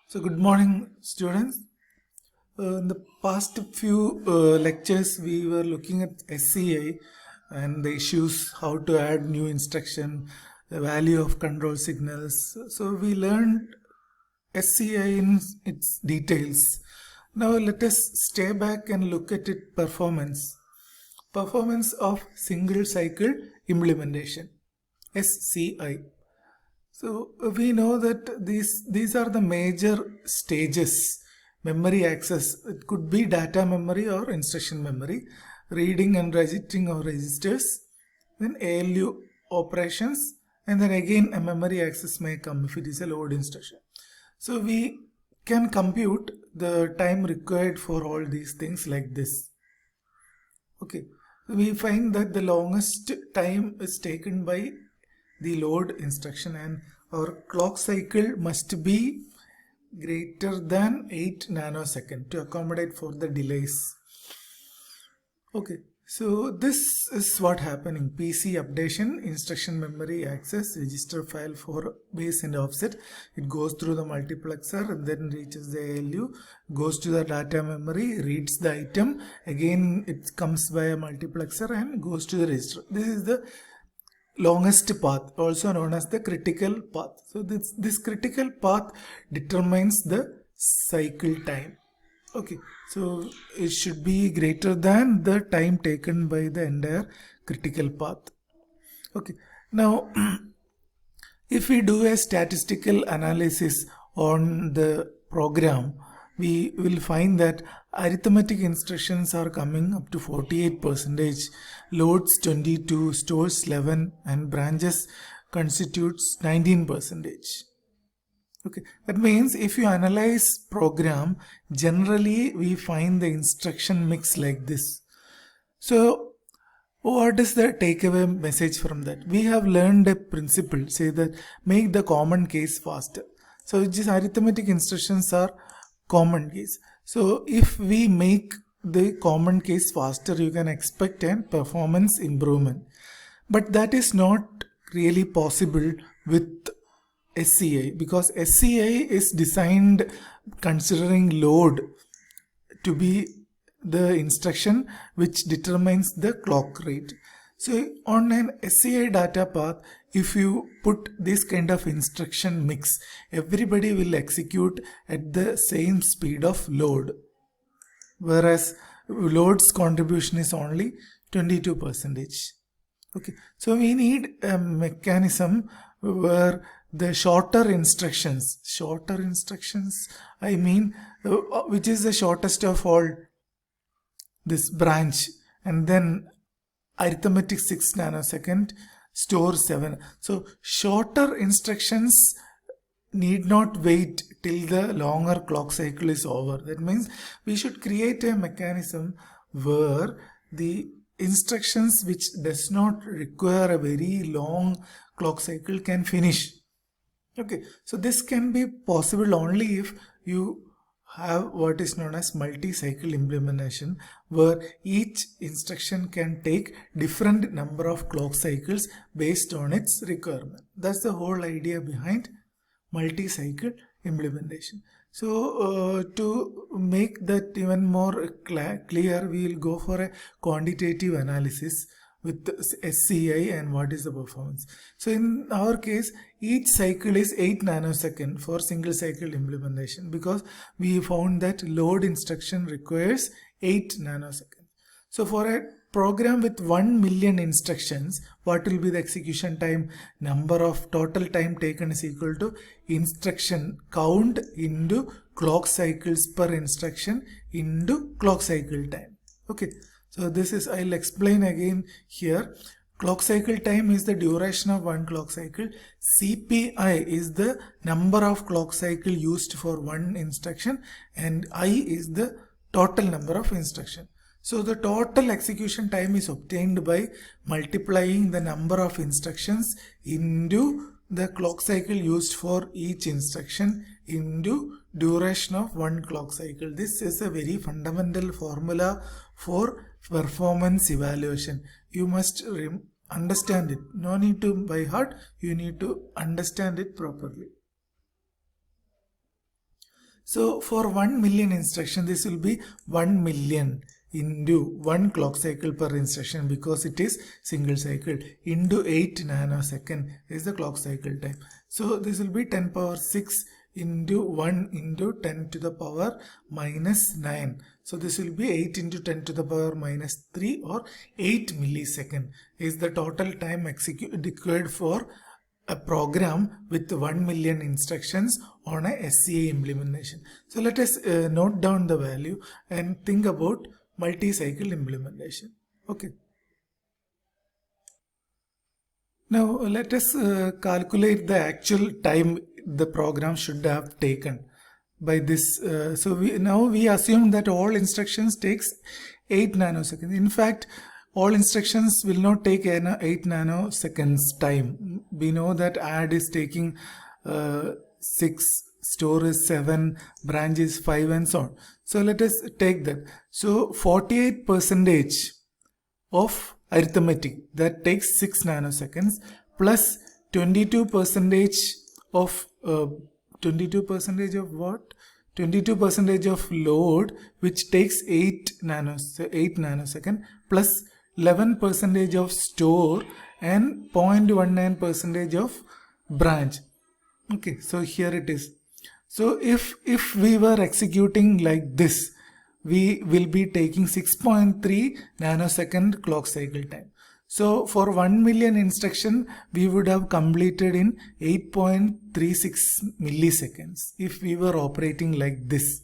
So good morning, students. In the past few lectures, we were looking at SCI and the issues, how to add new instruction, the value of control signals. So we learned SCI in its details. Now let us stay back and look at its performance. Performance of single cycle implementation, SCI. So we know that these are the major stages. Memory access, it could be data memory or instruction memory, reading and writing of registers, then ALU operations, and then again a memory access may come if it is a load instruction. So we can compute the time required for all these things like this. Okay, we find that the longest time is taken by the load instruction, and our clock cycle must be greater than 8 nanosecond to accommodate for the delays. Okay, so this is what happening. PC updation, instruction memory access, register file for base and offset. It goes through the multiplexer and then reaches the ALU, goes to the data memory, reads the item. Again, it comes by a multiplexer and goes to the register. This is the longest path, also known as the critical path. So this critical path determines the cycle time. Okay, so it should be greater than the time taken by the entire critical path. Okay, now if we do a statistical analysis on the program, we will find that arithmetic instructions are coming up to 48%, loads 22, stores 11, and branches constitutes 19%. Okay, that means if you analyze program, generally we find the instruction mix like this. So what is the takeaway message from that? We have learned a principle, say that make the common case faster. So these arithmetic instructions are common case. So if we make the common case faster, you can expect a performance improvement. But that is not really possible with SCI, because SCI is designed considering load to be the instruction which determines the clock rate. So on an SCI data path, if you put this kind of instruction mix, everybody will execute at the same speed of load, whereas load's contribution is only 22%. Okay, so we need a mechanism where the shorter instructions, I mean, which is the shortest of all, this branch, and then arithmetic 6 nanosecond, store 7. So shorter instructions need not wait till the longer clock cycle is over. That means we should create a mechanism where the instructions which does not require a very long clock cycle can finish. Okay, so this can be possible only if you have what is known as multi-cycle implementation, where each instruction can take different number of clock cycles based on its requirement. That's the whole idea behind multi-cycle implementation. So to make that even more clear, we will go for a quantitative analysis with SCI and what is the performance. So in our case, each cycle is 8 nanosecond for single cycle implementation, because we found that load instruction requires 8 nanoseconds. So for a program with 1 million instructions, what will be the execution time? Number of total time taken is equal to instruction count into clock cycles per instruction into clock cycle time. Okay. So this is, I'll explain again here. Clock cycle time is the duration of one clock cycle. CPI is the number of clock cycle used for one instruction, and I is the total number of instruction. So the total execution time is obtained by multiplying the number of instructions into the clock cycle used for each instruction into duration of one clock cycle. This is a very fundamental formula for performance evaluation. You must understand it. No need to by heart, you need to understand it properly. So for 1 million instruction, this will be 1 million into 1 clock cycle per instruction, because it is single cycle, into 8 nanosecond is the clock cycle time. So this will be 10 power 6 into 1 into 10 to the power minus 9. So this will be 8 into 10 to the power minus 3, or 8 millisecond is the total time required for a program with 1 million instructions on a SCA implementation. So let us note down the value and think about multi-cycle implementation. Okay. Now let us calculate the actual time the program should have taken by this. So we assume that all instructions takes 8 nanoseconds. In fact, all instructions will not take 8 nanoseconds time. We know that add is taking 6, store is 7, branch is 5, and so on. So let us take that. So 48% of arithmetic, that takes 6 nanoseconds, plus 22% of 22% of what? 22% of load, which takes 8 nanosecond, plus 11% of store, and 0.19% of branch. Okay, so here it is. So if we were executing like this, we will be taking 6.3 nanosecond clock cycle time. So for 1 million instruction, we would have completed in 8.36 milliseconds if we were operating like this.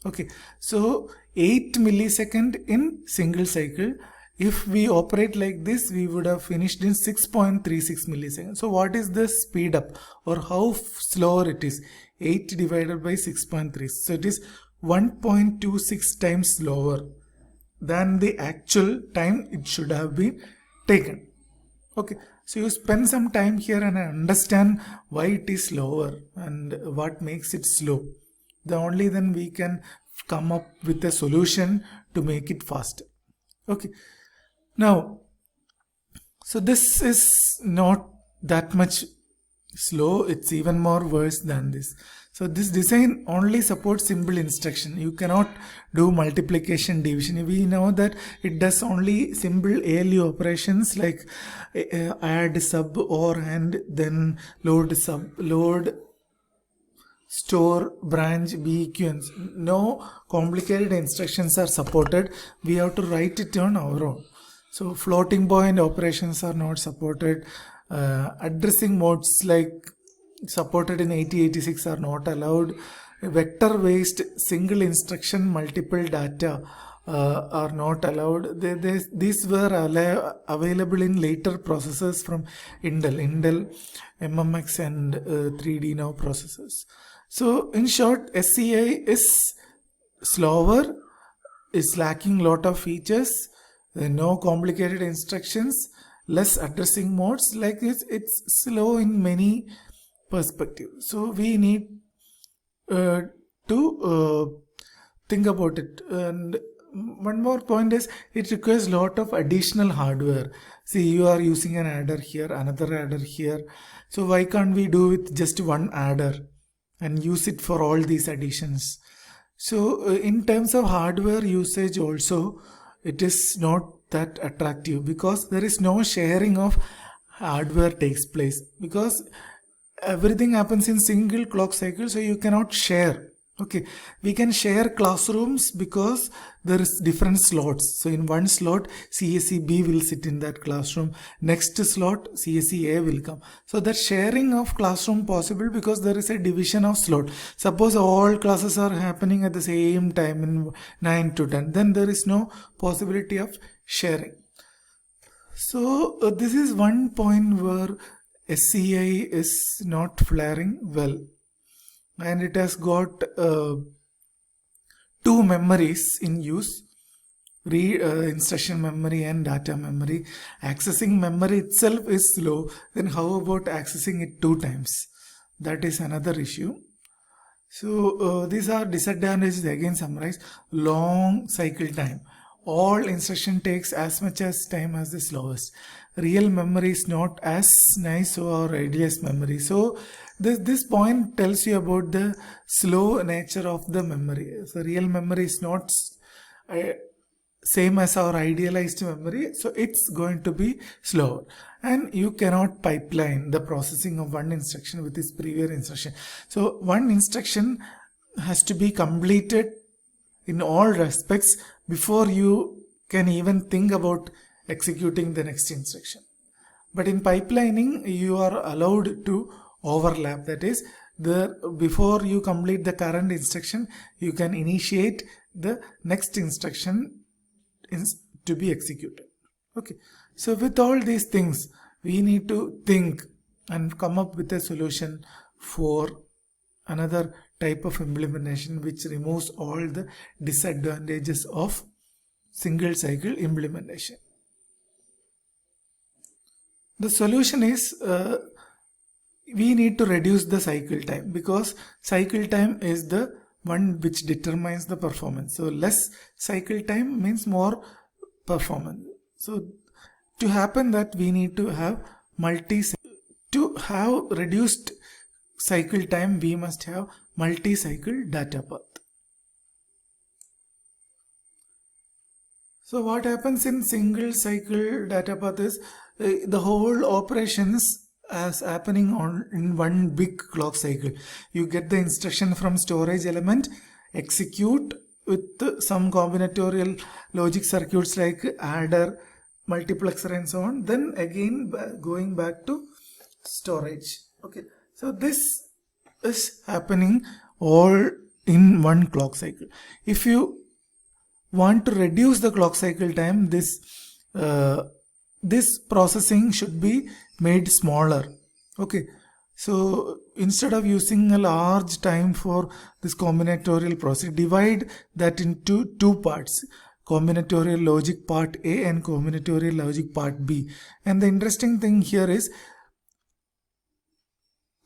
Okay, so 8 millisecond in single cycle. If we operate like this, we would have finished in 6.36 milliseconds. So what is the speed up, or how slower it is? 8 divided by 6.3. So it is 1.26 times slower than the actual time it should have been taken. Okay, so you spend some time here and understand why it is slower and what makes it slow. Only then we can come up with a solution to make it faster. Okay, now, so this is not that much slow, it's even more worse than this. So this design only supports simple instruction. You cannot do multiplication, division. We know that it does only simple ALU operations like add, sub, or, and then load, sub, load, store, branch, BEQ. No complicated instructions are supported. We have to write it on our own. So floating point operations are not supported. Addressing modes like supported in 8086 are not allowed. Vector based single instruction multiple data are not allowed. These were available in later processors from Intel MMX and 3D now processors. So in short, SCA is slower, is lacking lot of features, no complicated instructions, less addressing modes. Like this, it's slow in many perspectives. So we need to think about it. And one more point is, it requires lot of additional hardware. See, you are using an adder here, another adder here. So why can't we do with just one adder and use it for all these additions? So in terms of hardware usage also, it is not that attractive, because there is no sharing of hardware takes place, because everything happens in single clock cycle, so you cannot share. Okay, we can share classrooms because there is different slots. So in one slot, CSE B will sit in that classroom. Next slot, CSE A will come. So that sharing of classroom possible because there is a division of slot. Suppose all classes are happening at the same time in 9 to 10. Then there is no possibility of sharing. So this is one point where SCI is not flaring well. And it has got two memories in use, instruction memory and data memory. Accessing memory itself is slow. Then how about accessing it 2 times? That is another issue. So these are disadvantages. Again summarize. Long cycle time. All instruction takes as much as time as the slowest. Real memory is not as nice or ideal as memory. So This point tells you about the slow nature of the memory. So real memory is not same as our idealized memory, so it's going to be slower, and you cannot pipeline the processing of one instruction with its previous instruction. So one instruction has to be completed in all respects before you can even think about executing the next instruction. But in pipelining, you are allowed to overlap. That is, before you complete the current instruction, you can initiate the next instruction to be executed. Okay, so with all these things, we need to think and come up with a solution for another type of implementation which removes all the disadvantages of single cycle implementation. The solution is we need to reduce the cycle time, because cycle time is the one which determines the performance. So less cycle time means more performance. So to happen that, we need to have to have reduced cycle time, we must have multi-cycle data path. So what happens in single cycle data path is the whole operations as happening in one big clock cycle. You get the instruction from storage element, execute with some combinatorial logic circuits like adder, multiplexer and so on, then again going back to storage. Okay, so this is happening all in one clock cycle. If you want to reduce the clock cycle time, this processing should be made smaller. Okay, so instead of using a large time for this combinatorial process, divide that into two parts: combinatorial logic part A and combinatorial logic part B. And the interesting thing here is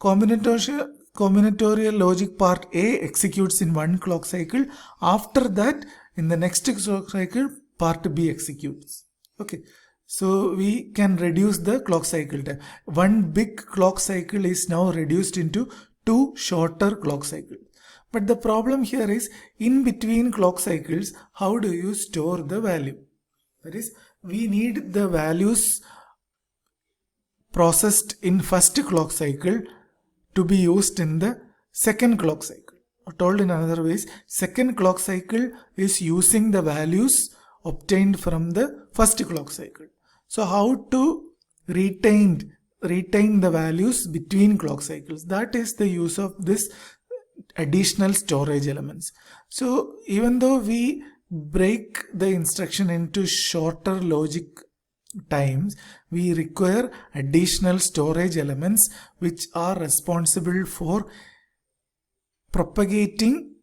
combinatorial logic part A executes in one clock cycle. After that, in the next clock cycle, part B executes. Okay, so we can reduce the clock cycle time. One big clock cycle is now reduced into two shorter clock cycles. But the problem here is, in between clock cycles, how do you store the value? That is, we need the values processed in first clock cycle to be used in the second clock cycle. Or told in another ways, second clock cycle is using the values obtained from the first clock cycle. So how to retain the values between clock cycles? That is the use of this additional storage elements. So even though we break the instruction into shorter logic times, we require additional storage elements which are responsible for propagating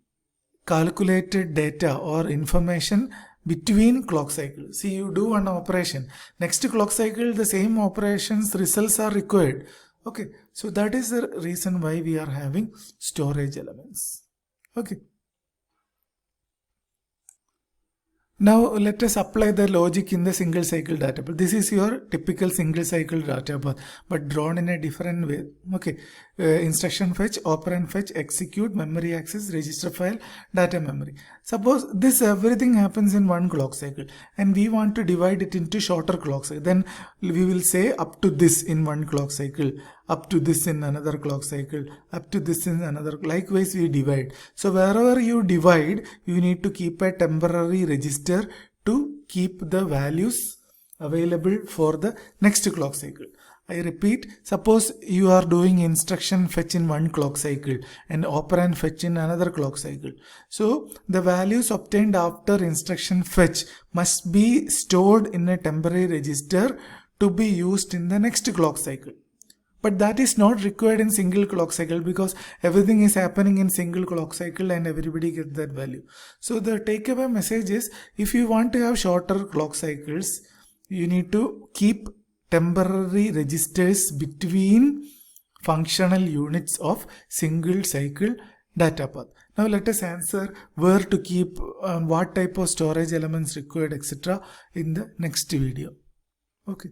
calculated data or information between clock cycles. See, you do one operation, next clock cycle the same operations results are required. Okay, so that is the reason why we are having storage elements. Okay. Now let us apply the logic in the single cycle data path. This is your typical single cycle data path, but drawn in a different way. Okay, instruction fetch, operand fetch, execute, memory access, register file, data memory. Suppose this everything happens in one clock cycle and we want to divide it into shorter clock cycle. Then we will say up to this in one clock cycle, up to this in another clock cycle, up to this in another. Likewise we divide. So wherever you divide, you need to keep a temporary register to keep the values available for the next clock cycle. I repeat, suppose you are doing instruction fetch in one clock cycle and operand fetch in another clock cycle. So the values obtained after instruction fetch must be stored in a temporary register to be used in the next clock cycle. But that is not required in single clock cycle because everything is happening in single clock cycle and everybody gets that value. So the takeaway message is, if you want to have shorter clock cycles, you need to keep temporary registers between functional units of single cycle data path. Now let us answer where to keep, what type of storage elements required, etc. in the next video. Okay.